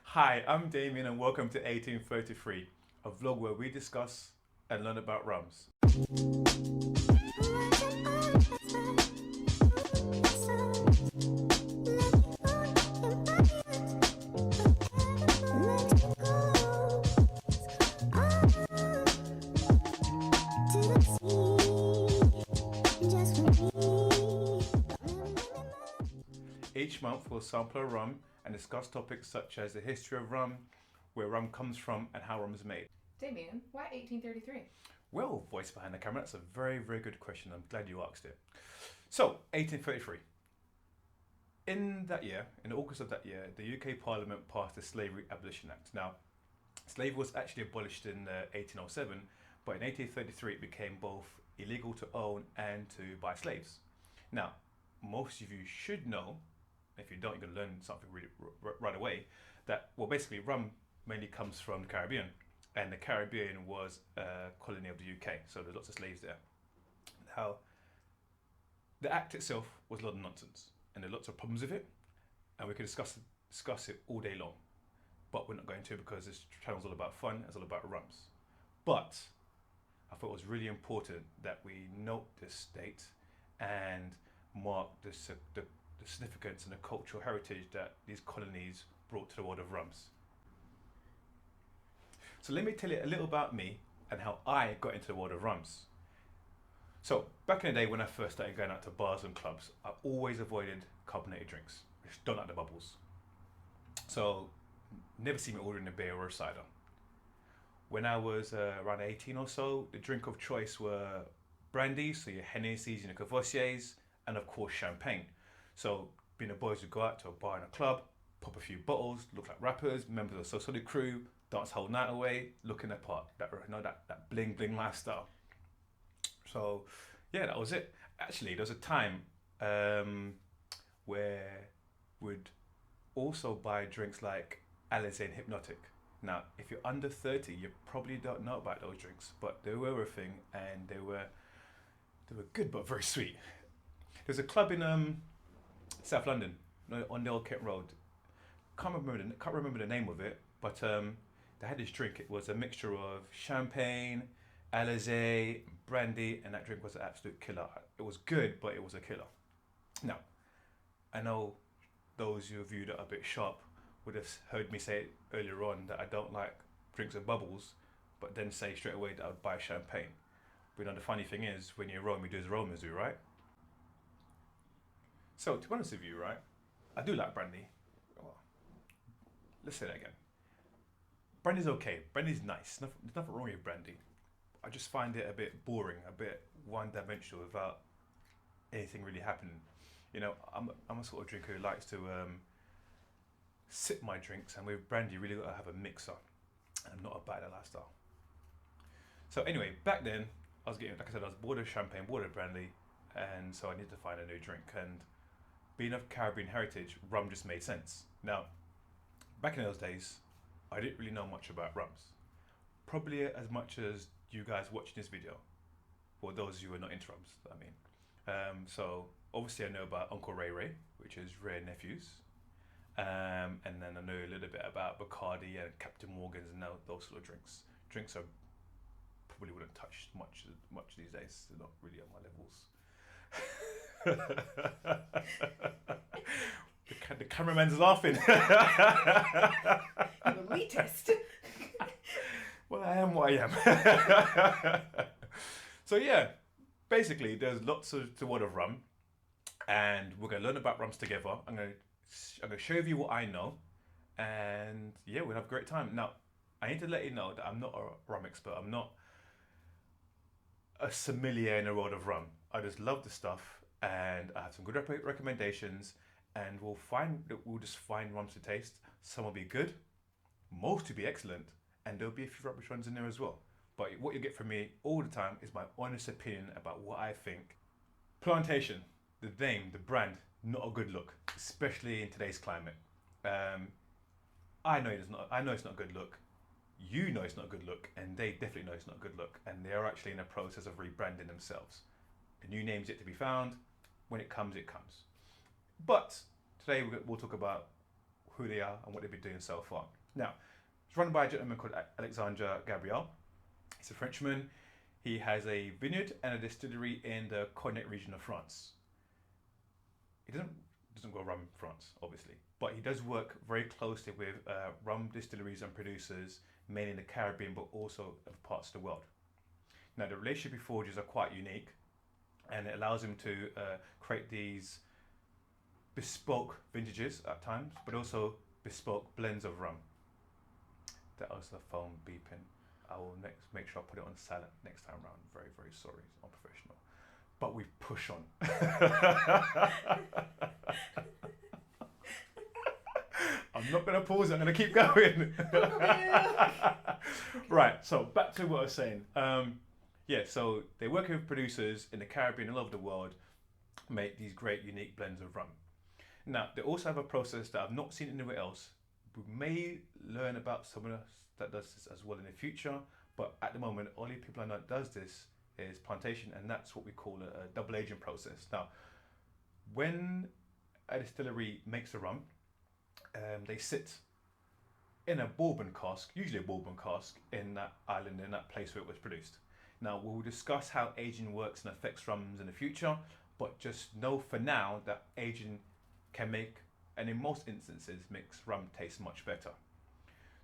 Hi, I'm Damien and welcome to 1833, a vlog where we discuss and learn about rums. Each month we'll sample a rum and discuss topics such as the history of rum, where rum comes from and how rum is made. Damien, why 1833? Well, voice behind the camera, that's a very, very good question. I'm glad you asked it. So, 1833. In that year, in August of that year, the UK Parliament passed the Slavery Abolition Act. Now, slavery was actually abolished in 1807, but in 1833 it became both illegal to own and to buy slaves. Now, most of you should know, if you don't, you're going to learn something really right away, that, well, basically rum mainly comes from the Caribbean, and the Caribbean was a colony of the UK, so there's lots of slaves there. Now, the act itself was a lot of nonsense, and there are lots of problems with it, and we could discuss it all day long, but we're not going to because this channel's all about fun, it's all about rums. But I thought it was really important that we note this date and mark the significance and the cultural heritage that these colonies brought to the world of rums. So let me tell you a little about me and how I got into the world of rums. So back in the day when I first started going out to bars and clubs, I always avoided carbonated drinks. I just don't like the bubbles. So never see me ordering a beer or a cider. When I was around 18 or so, the drink of choice were brandy, so your Hennessy's and your Cavassiers, and of course champagne. So being the boys who go out to a bar and a club, pop a few bottles, look like rappers, members of the So Solid crew, dance whole night away, looking the part. That bling bling lifestyle. So yeah, that was it. Actually, there was a time where we'd also buy drinks like Alizé and Hypnotic. Now, if you're under 30, you probably don't know about those drinks, but they were a thing, and they were good but very sweet. There's a club in South London, on the Old Kent Road. Can't remember the name of it, but they had this drink. It was a mixture of champagne, Alizé, brandy, and that drink was an absolute killer. It was good, but it was a killer. Now, I know those of you that are a bit sharp would have heard me say earlier on that I don't like drinks with bubbles, but then say straight away that I would buy champagne. But the funny thing is, when you're Rome, you do as Romans do, right? So, to be honest with you, right, I do like brandy. Well, let's say that again. Brandy's okay. Brandy's nice. There's nothing wrong with brandy. I just find it a bit boring, a bit one-dimensional without anything really happening. I'm a sort of drinker who likes to sip my drinks, and with brandy, you really got to have a mixer. And I'm not about that lifestyle. So anyway, back then, I was getting, like I said, I was bored of champagne, bored of brandy, and so I needed to find a new drink. And being of Caribbean heritage, rum just made sense. Now, back in those days, I didn't really know much about rums. Probably as much as you guys watching this video, for those of you who are not into rums, I mean. So obviously I know about Uncle Ray Ray, which is Rare Nephews. And then I know a little bit about Bacardi and Captain Morgan's and those sort of drinks. Drinks I probably wouldn't touch much these days. They're not really on my levels. The cameraman's laughing. You elitist. Well, I am what I am. So yeah, basically, there's lots to what of rum, and we're gonna learn about rums together. I'm gonna show you what I know, and yeah, we'll have a great time. Now, I need to let you know that I'm not a rum expert. I'm not a sommelier in the world of rum. I just love the stuff, and I have some good recommendations, and we'll just find rums to taste. Some will be good, most will be excellent, and there'll be a few rubbish ones in there as well. But what you get from me all the time is my honest opinion about what I think. Plantation, the name, the brand, not a good look, especially in today's climate. I know it's not. I know it's not a good look. You know it's not a good look, and they definitely know it's not a good look. And they are actually in the process of rebranding themselves. A new name's yet to be found. When it comes, it comes. But today we'll talk about who they are and what they've been doing so far. Now, it's run by a gentleman called Alexandre Gabriel. He's a Frenchman. He has a vineyard and a distillery in the Cognac region of France. He doesn't grow rum in France, obviously, but he does work very closely with rum distilleries and producers, mainly in the Caribbean, but also other parts of the world. Now, the relationship he forges are quite unique, and it allows him to create these bespoke vintages at times, but also bespoke blends of rum. That was the phone beeping. I will make sure I put it on silent next time around. Very, very sorry, it's unprofessional. But we push on. I'm not going to pause it, I'm going to keep going. Right, so back to what I was saying. So they work with producers in the Caribbean all over the world, make these great unique blends of rum. Now, they also have a process that I've not seen anywhere else. We may learn about someone else that does this as well in the future, but at the moment, only people I know that does this is Plantation, and that's what we call a double aging process. Now, when a distillery makes a rum, they sit in a bourbon cask, usually a bourbon cask, in that island, in that place where it was produced. Now, we'll discuss how aging works and affects rums in the future, but just know for now that aging can make, and in most instances, makes rum taste much better.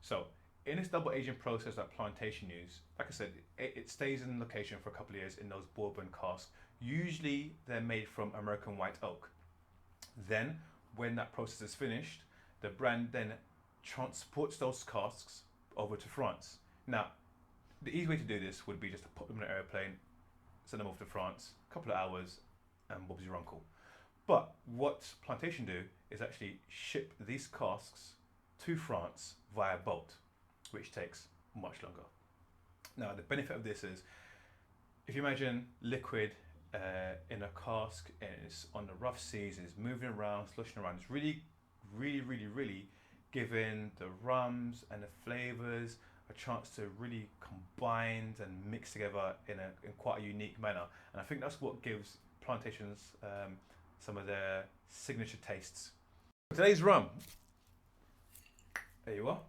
So, in this double aging process that Plantation use, like I said, it stays in location for a couple of years in those bourbon casks. Usually, they're made from American white oak. Then, when that process is finished, the brand then transports those casks over to France. Now, the easy way to do this would be just to put them in an airplane, send them off to France, a couple of hours, and Bob's your uncle. But what Plantation do is actually ship these casks to France via boat, which takes much longer. Now, the benefit of this is, if you imagine liquid in a cask and it's on the rough seas and it's moving around, slushing around, it's really giving the rums and the flavors a chance to really combine and mix together in quite a unique manner. And I think that's what gives Plantations some of their signature tastes. Today's rum. There you are.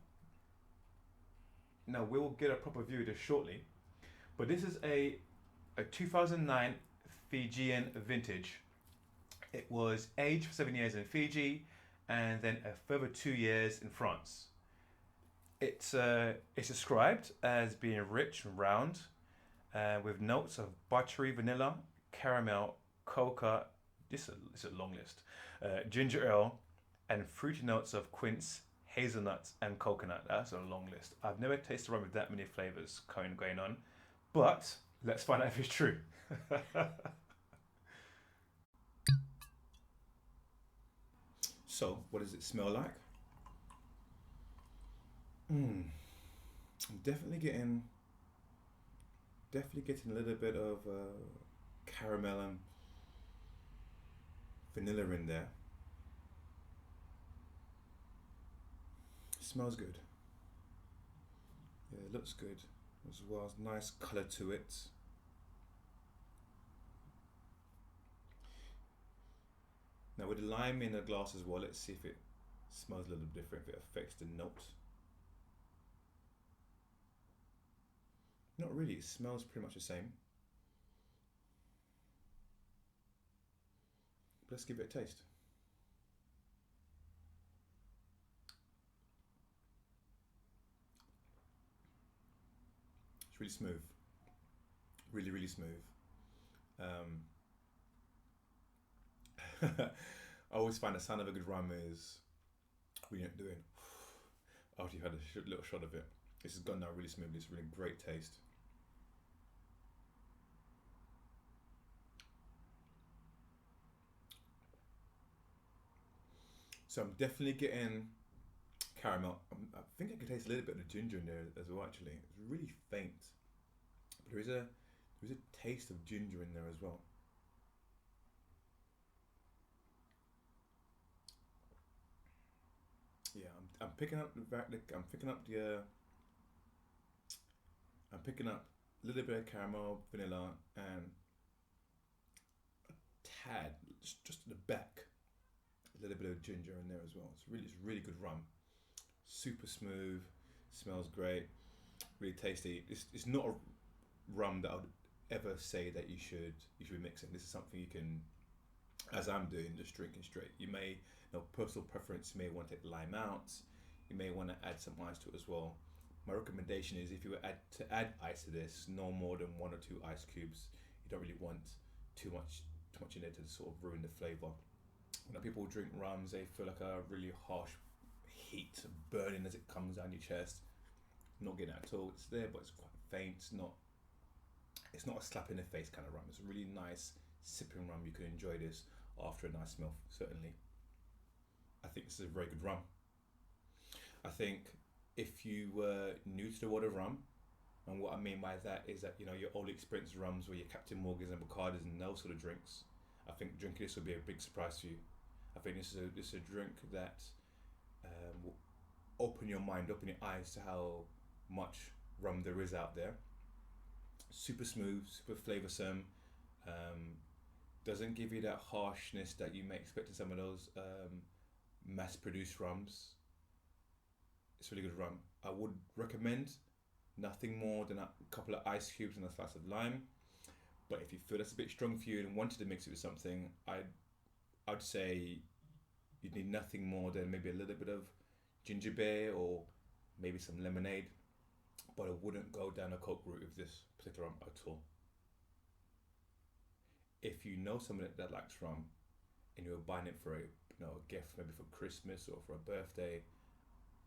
Now, we'll get a proper view of this shortly, but this is a 2009 Fijian vintage. It was aged for 7 years in Fiji and then a further 2 years in France. It's described as being rich and round with notes of buttery vanilla, caramel, cocoa, this is a long list, ginger ale, and fruity notes of quince, hazelnuts, and coconut. That's a long list. I've never tasted rum with that many flavors going on, but let's find out if it's true. So, what does it smell like? I'm definitely getting a little bit of caramel and vanilla in there. Smells good. Yeah, it looks good as well. Nice colour to it. Now with the lime in the glass as well, let's see if it smells a little different, if it affects the note. Not really, it smells pretty much the same. Let's give it a taste. It's really smooth. Really, really smooth. I always find the sound of a good rum is when you're doing after you've had a little shot of it. This has gone down really smoothly. It's really great taste. So I'm definitely getting caramel. I think I can taste a little bit of the ginger in there as well. Actually, it's really faint, but there is a taste of ginger in there as well. Yeah, I'm picking up a little bit of caramel, vanilla, and a tad, just at the back, a little bit of ginger in there as well. It's really good rum. Super smooth, smells great, really tasty. It's not a rum that I would ever say that you should be mixing. This is something you can, as I'm doing, just drinking straight. You may, personal preference, you may want to take lime out. You may want to add some ice to it as well. My recommendation is if you were to add ice to this, no more than 1 or 2 ice cubes. You don't really want too much in there to sort of ruin the flavour. When people drink rums, they feel like a really harsh heat burning as it comes down your chest. Not getting it at all. It's there, but it's quite faint. It's not a slap in the face kind of rum. It's a really nice sipping rum. You can enjoy this after a nice meal, certainly. I think this is a very good rum. I think if you were new to the world of rum, and what I mean by that is that your old experienced rums where your Captain Morgans and Bacardis and those sort of drinks, I think drinking this will be a big surprise for you. I think this is a drink that will open your mind, open your eyes to how much rum there is out there. Super smooth, super flavoursome. Doesn't give you that harshness that you may expect in some of those mass-produced rums. It's really good rum. I would recommend nothing more than a couple of ice cubes and a slice of lime. But if you feel that's a bit strong for you and wanted to mix it with something, I'd say you'd need nothing more than maybe a little bit of ginger beer or maybe some lemonade. But I wouldn't go down a Coke route with this particular rum at all. If you know someone that likes rum and you're buying it for a gift, maybe for Christmas or for a birthday,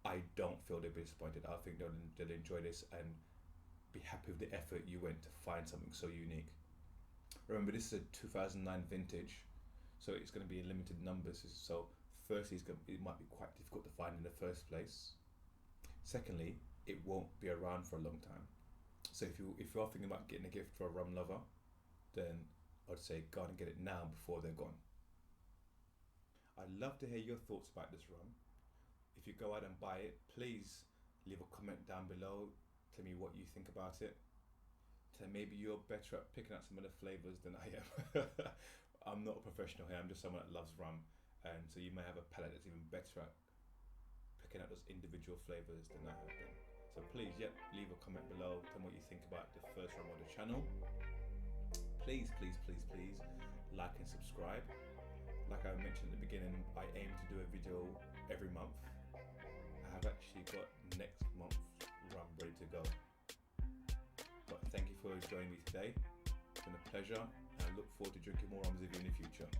I don't feel they'll be disappointed. I think they'll enjoy this and be happy with the effort you went to find something so unique. Remember, this is a 2009 vintage, so it's going to be in limited numbers. So firstly, it might be quite difficult to find in the first place. Secondly, it won't be around for a long time. So if you are thinking about getting a gift for a rum lover, then I'd say go and get it now before they're gone. I'd love to hear your thoughts about this rum. If you go out and buy it, please leave a comment down below. Tell me what you think about it. Tell maybe you're better at picking out some of the flavours than I am. I'm not a professional here, I'm just someone that loves rum. And so you may have a palate that's even better at picking out those individual flavours than I have been. So please, leave a comment below. Tell me what you think about the first rum on the channel. Please like and subscribe. Like I mentioned at the beginning, I aim to do a video every month. I have actually got next month's rum ready to go. But thank you for joining me today. It's been a pleasure, and I look forward to drinking more rums with you in the future.